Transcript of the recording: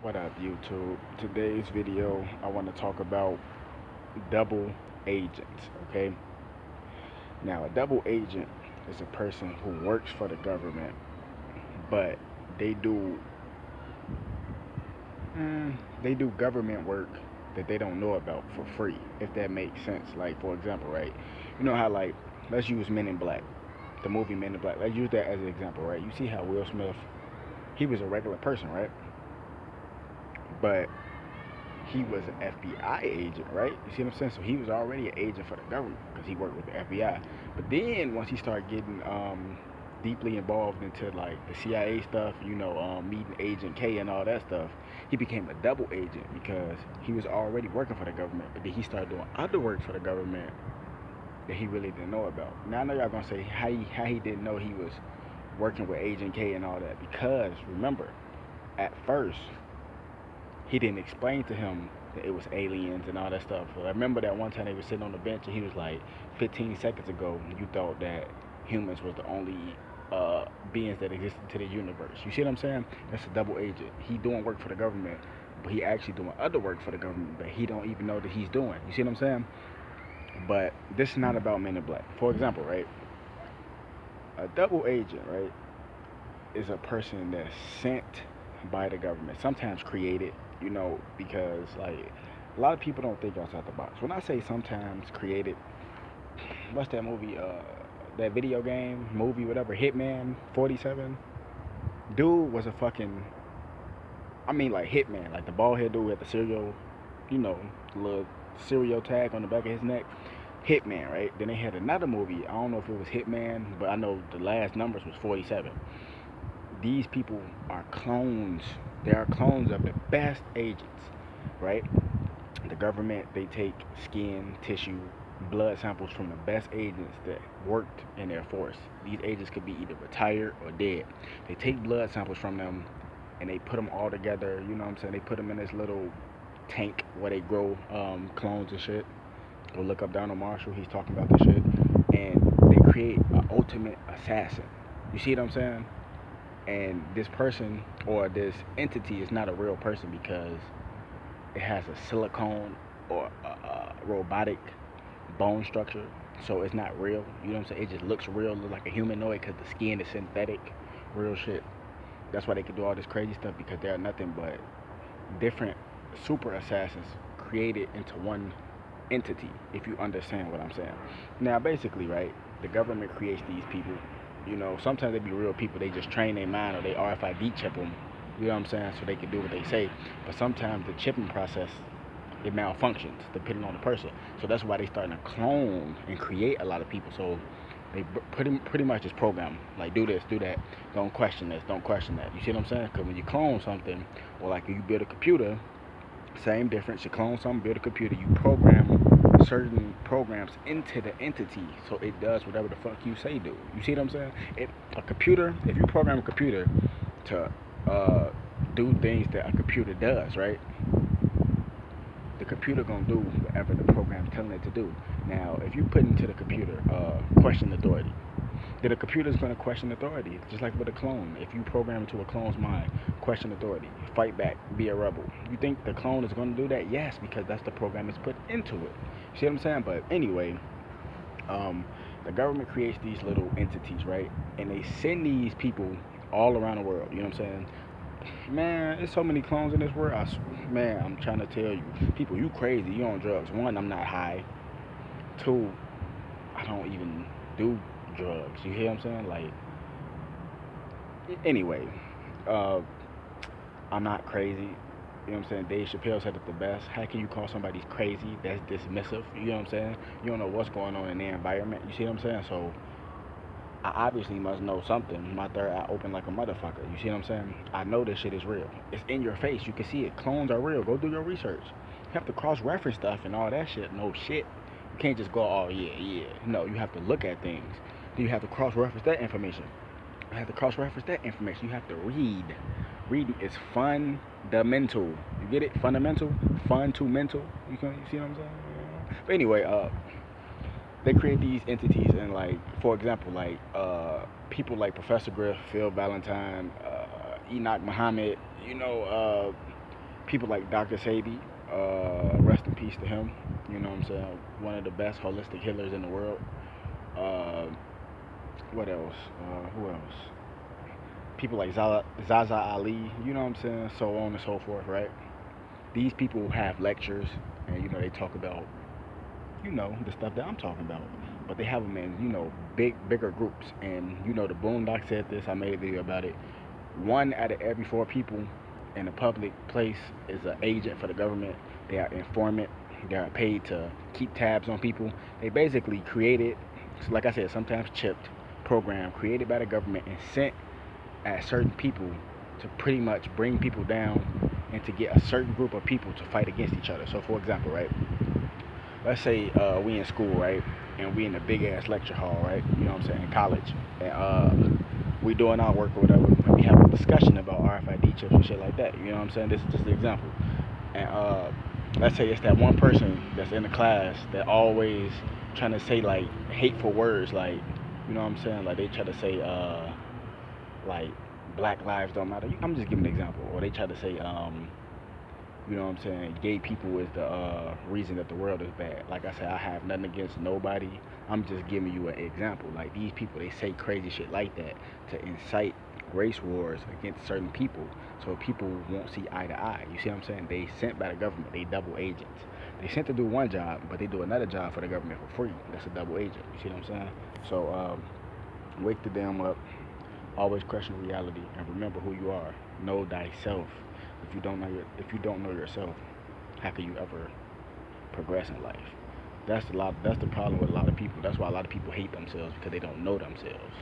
What up, YouTube? Today's video, I want to talk about double agents. Okay, now a double agent is a person who works for the government, but they do they do government work that they don't know about for free. If that makes sense. Like for example, right? You know how let's use Men in Black, the movie Men in Black. Let's use that as an example, right? You see how Will Smith, he was a regular person, right? But he was an FBI agent, right? You see what I'm saying? So he was already an agent for the government because he worked with the FBI. But then once he started getting deeply involved into like the CIA stuff, meeting Agent K and all that stuff, he became a double agent because he was already working for the government. But then he started doing other work for the government that he really didn't know about. Now I know y'all gonna say how he didn't know he was working with Agent K and all that because remember at first he didn't explain to him that it was aliens and all that stuff. So I remember that one time they were sitting on the bench and he was like, 15 seconds ago, you thought that humans was the only beings that existed to the universe. You see what I'm saying? That's a double agent. He doing work for the government, but he actually doing other work for the government that he don't even know that he's doing. You see what I'm saying? But this is not about Men in Black. For example, right? A double agent, right, is a person that's sent by the government, sometimes created, because like a lot of people don't think outside the box. When I say sometimes created, what's that movie? That video game movie, whatever, Hitman 47. Dude was a fucking, I mean, like Hitman, like the bald head dude with the serial, little serial tag on the back of his neck. Hitman, right? Then they had another movie. I don't know if it was Hitman, but I know the last numbers was 47. These people are clones. They are clones of the best agents, right? The government, they take skin, tissue, blood samples from the best agents that worked in their force. These agents could be either retired or dead. They take blood samples from them and they put them all together. You know what I'm saying? They put them in this little tank where they grow clones and shit. Go look up Donald Marshall. He's talking about this shit. And they create an ultimate assassin. You see what I'm saying? And this person or this entity is not a real person because it has a silicone or a robotic bone structure, so it's not real. You know what I'm saying? It just looks real, look like a humanoid because the skin is synthetic, real shit. That's why they can do all this crazy stuff because they are nothing but different super assassins created into one entity. If you understand what I'm saying. Now, basically, right? The government creates these people. Sometimes they be real people. They just train their mind or they RFID chip them. You know what I'm saying? So they can do what they say. But sometimes the chipping process it malfunctions depending on the person. So that's why they starting to clone and create a lot of people. So they pretty much just program like do this, do that. Don't question this, don't question that. You see what I'm saying? Because when you clone something, or like you build a computer, same difference. You clone something, build a computer. You program certain programs into the entity so it does whatever the fuck you say do. You see what I'm saying? A computer, if you program a computer to do things that a computer does, right? The computer gonna do whatever the program's telling it to do. Now, if you put into the computer question authority, then the computer's gonna question authority, just like with a clone. If you program into a clone's mind, question authority, fight back, be a rebel. You think the clone is gonna do that? Yes, because that's the program that's put into it. See what I'm saying? But anyway, um, the government creates these little entities, right? And they send these people all around the world. You know what I'm saying? Man, there's so many clones in this world. Man, I'm trying to tell you, people, you crazy. You on drugs. One, I'm not high. Two, I don't even do drugs. You hear what I'm saying? Like, anyway, uh, I'm not crazy. You know what I'm saying? Dave Chappelle said it the best. How can you call somebody crazy? That's dismissive. You know what I'm saying? You don't know what's going on in their environment. You see what I'm saying? So I obviously must know something. My third eye open like a motherfucker. You see what I'm saying? I know this shit is real. It's in your face. You can see it. Clones are real. Go do your research. You have to cross-reference stuff and all that shit. No shit. You can't just go, oh yeah, yeah. No, you have to look at things. Then you have to cross-reference that information. You have to cross-reference that information. You have to read. Reading is fundamental. You get it? Fundamental. Fun to mental. You see what I'm saying? But anyway, they create these entities and like for example like people like Professor Griff, Phil Valentine, Enoch Muhammad, you know People like Dr. Sabi, rest in peace to him. You know what I'm saying? One of the best holistic healers in the world. Uh, what else? Who else? People like Zaza Ali. You know what I'm saying? So on and so forth, right? These people have lectures, and they talk about the stuff that I'm talking about. But they have them in bigger groups. And the Boondock said this. I made a video about it. One out of every four people in a public place is an agent for the government. They are informant. They are paid to keep tabs on people. They basically created, so like I said, sometimes chipped, program created by the government and sent at certain people to pretty much bring people down and to get a certain group of people to fight against each other. So, for example, right? Let's say we in school, right? And we in a big ass lecture hall, right? You know what I'm saying? In college. And we doing our work or whatever. And we have a discussion about RFID chips and shit like that. You know what I'm saying? This is just an example. And let's say it's that one person that's in the class that always trying to say like hateful words, like, you know what I'm saying? Like they try to say like black lives don't matter. I'm just giving an example. Or they try to say you know what I'm saying, gay people is the reason that the world is bad. Like I said, I have nothing against nobody. I'm just giving you an example. Like these people, they say crazy shit like that to incite race wars against certain people, so people won't see eye to eye. You see what I'm saying? They sent by the government. They double agents. They sent to do one job, but they do another job for the government for free. That's a double agent. You see what I'm saying? So wake the damn up. Always question reality and remember who you are. Know thyself. If you don't know yourself, how can you ever progress in life? That's the problem with a lot of people. That's why a lot of people hate themselves because they don't know themselves.